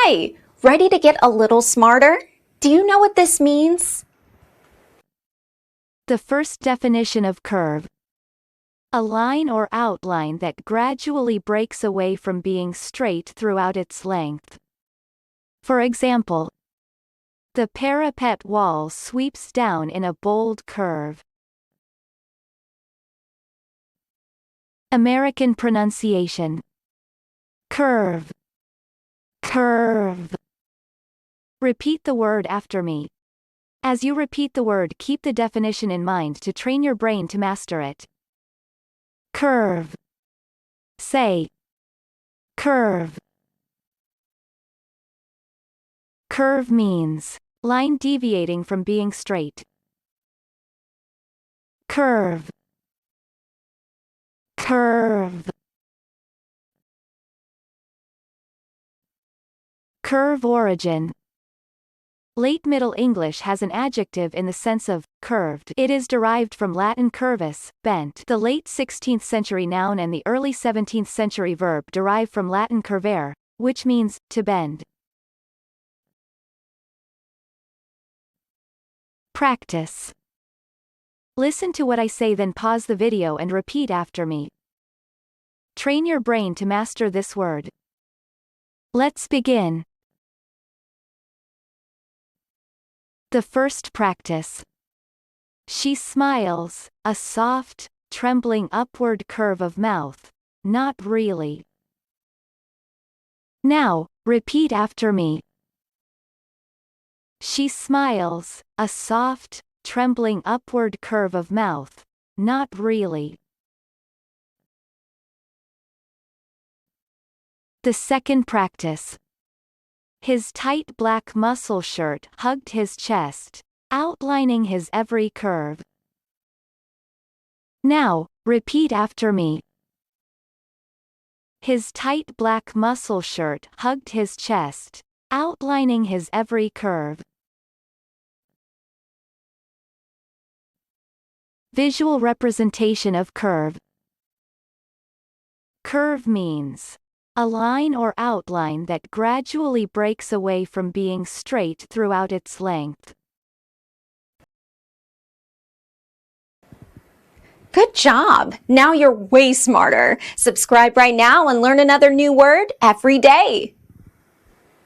Hi, ready to get a little smarter? Do you know what this means? The first definition of curve. A line or outline that gradually breaks away from being straight throughout its length. For example, the parapet wall sweeps down in a bold curve. American pronunciation. Curve. Curve. Repeat the word after me. As you repeat the word, keep the definition in mind to train your brain to master it. Curve. Say. Curve. Curve means line deviating from being straight. Curve. Curve. Curve origin. Late Middle English has an adjective in the sense of curved. It is derived from Latin curvus, bent. The late 16th century noun and the early 17th century verb derive from Latin curvere, which means to bend. Practice. Listen to what I say, then pause the video and repeat after me. Train your brain to master this word. Let's begin. The first practice. She smiles, a soft, trembling upward curve of mouth. Not really. Now, repeat after me. She smiles, a soft, trembling upward curve of mouth. Not really. The second practice. His tight black muscle shirt hugged his chest, outlining his every curve. Now, repeat after me. His tight black muscle shirt hugged his chest, outlining his every curve. Visual representation of curve. Curve means a line or outline that gradually breaks away from being straight throughout its length. Good job! Now you're way smarter. Subscribe right now and learn another new word every day.